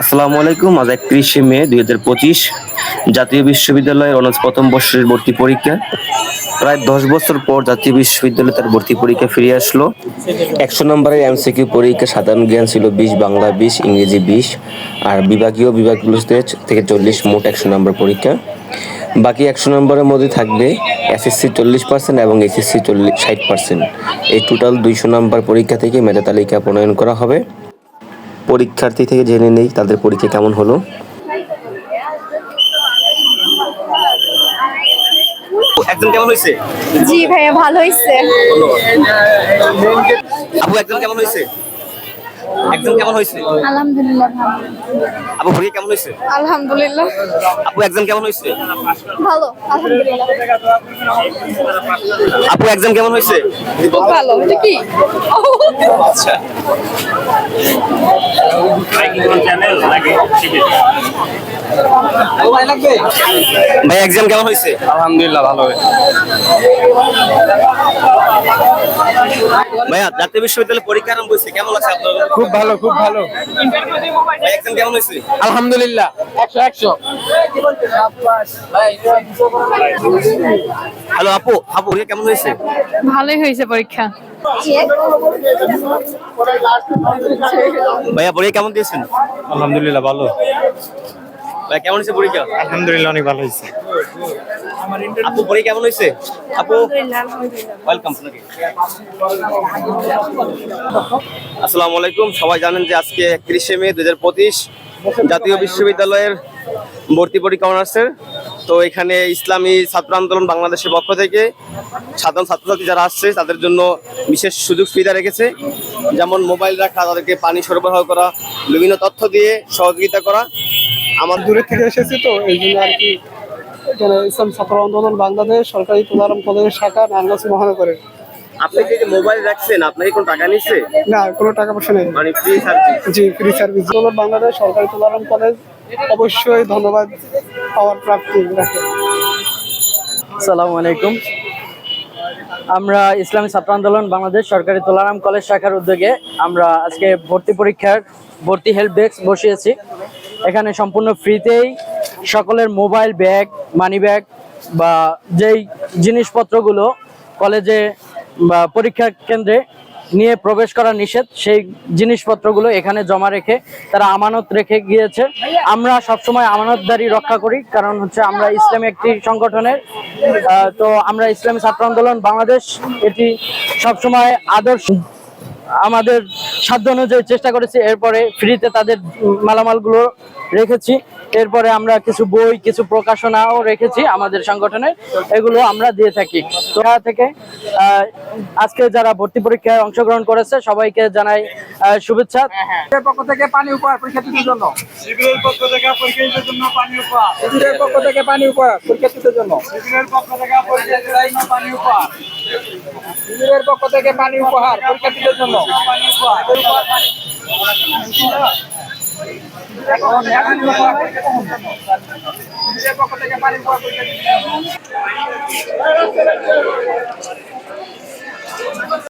আসসালামু আলাইকুম। আজ 31শে মে 2025 জাতীয় বিশ্ববিদ্যালয়ের অনার্স প্রথম বর্ষের ভর্তি পরীক্ষা। প্রায় 10 বছর পর জাতীয় বিশ্ববিদ্যালয়ে তার ভর্তি পরীক্ষা ফিরে আসলো। 100 নম্বরের এমসিকিউ পরীক্ষা, সাধারণ জ্ঞান ছিল 20, বাংলা 20, ইংরেজি 20, আর বিভাগগুলোতে থেকে 40, মোট 100 নম্বর পরীক্ষা। বাকি 100 নম্বরের মধ্যে থাকবে এসএসসি 40% এবং এইচএসসি 60%। এই টোটাল 200 নম্বর পরীক্ষা থেকে মেধা তালিকা প্রণয়ন করা হবে। পরীক্ষার্থী থেকে জেনে নেই তাদের পরীক্ষা কেমন হলো। একদম কেমন হয়েছে? জি ভাইয়া, ভালো হয়েছে। আপু একদম কেমন হয়েছে? একদম কেমন হয়েছে? আলহামদুলিল্লাহ ভালো। আপু পরীক্ষা কেমন হয়েছে? আলহামদুলিল্লাহ আপু একদম কেমন হয়েছে? ভালো। আলহামদুলিল্লাহ আপু একদম কেমন হয়েছে? খুব ভালো। এটা কি? আচ্ছা, ভাই এক্সাম কেমন হয়েছে? আলহামদুলিল্লাহ ভালো হয়েছে। ভাইয়া জাতীয় বিশ্ববিদ্যালয়ে পরীক্ষা আরম্ভ হয়েছে, কেমন লাগছে আপনার? খুব ভালো, খুব ভালো। ভাই এক্সাম কেমন হয়েছে? আলহামদুলিল্লাহ 100 হ্যালো আপু, পরীক্ষা কেমন হয়েছে? ভালোই হয়েছে পরীক্ষা। ভাইয়া পরীক্ষা কেমন দিয়েছেন? আলহামদুলিল্লাহ ভালো। ভাই কেমন হয়েছে পরীক্ষা? আলহামদুলিল্লাহ অনেক ভালো হয়েছে। আপু পরীক্ষা কেমন হয়েছে? আপু ওয়েলকাম। আসসালামু আলাইকুম। সবাই জানেন যে আজকে 31শে মে 2025 জাতীয় বিশ্ববিদ্যালয়ের ভর্তি পরীক্ষা অনার্সের। তো এখানে ইসলামী ছাত্র আন্দোলন বাংলাদেশের পক্ষ থেকে সাধারণ ছাত্রছাত্রী যারা আসছে তাদের জন্য বিশেষ সুযোগ সুবিধা রেখেছে, যেমন মোবাইল রাখা, তাদেরকে পানি সরবরাহ করা, বিভিন্ন তথ্য দিয়ে সহযোগিতা করা। আমার দূরের থেকে এসেছি তো এই জন্য আর কি। এখানে ইসলাম ছাত্র আন্দোলন বাংলাদেশ সরকারি তুলারাম কলেজের শাখা নারায়ণগঞ্জ মহানগরের। আপনি যে মোবাইল রাখছেন, আপনাকে কোনো টাকা নিচ্ছে? না, কোনো টাকা পয়সা নেই। মানে ফ্রি সার্ভিস? জি, ফ্রি সার্ভিস। বাংলাদেশ সরকারি তুলারাম কলেজ অবশ্যই ধন্যবাদ পাওয়ার প্রাপ্তি রাখে। আসসালামু আলাইকুম। আমরা ইসলামী ছাত্র আন্দোলন বাংলাদেশ সরকারি তুলারাম কলেজ শাখার উদ্যোগে আমরা আজকে ভর্তি পরীক্ষার ভর্তি হেল্প ডেস্ক বসিয়েছি। এখানে সম্পূর্ণ ফ্রিতেই সকলের মোবাইল, ব্যাগ, মানি ব্যাগ বা যেই জিনিসপত্রগুলো কলেজে বা পরীক্ষা কেন্দ্রে নিয়ে প্রবেশ করা নিষেধ, সেই জিনিসপত্রগুলো এখানে জমা রেখে তারা আমানত রেখে গিয়েছে। আমরা সবসময় আমানতদারি রক্ষা করি, কারণ হচ্ছে আমরা ইসলামী একটি সংগঠনের। তো আমরা ইসলামী ছাত্র আন্দোলন বাংলাদেশ এটি সবসময় আদর্শ, আমাদের সাধ্য অনুযায়ী চেষ্টা করেছি। এরপরে ফ্রিতে তাদের মালামালগুলো রেখেছি। এরপরে আমরা কিছু বই, কিছু প্রকাশনাও রেখেছি আমাদের সংগঠনে, এগুলো আমরা দিয়ে থাকি। তো থেকে আজকে যারা ভর্তি পরীক্ষায় অংশগ্রহণ করেছে সবাইকে জানাই শুভেচ্ছা। পক্ষ থেকে পানি উপহার পরীক্ষার্থীদের জন্য। শিবিরের পক্ষ থেকে পরীক্ষার্থীদের জন্য পানি উপহার। শিবিরের পক্ষ থেকে পানি উপহার পরীক্ষার্থীদের জন্য। শিবিরের পক্ষ থেকে পরীক্ষার্থীদের জন্য পানি উপহার। শিবিরের পক্ষ থেকে পানি উপহার পরীক্ষার্থীদের জন্য। পানি উপহার। শিবিরের পক্ষ থেকে পানি উপহার পরীক্ষার্থীদের জন্য।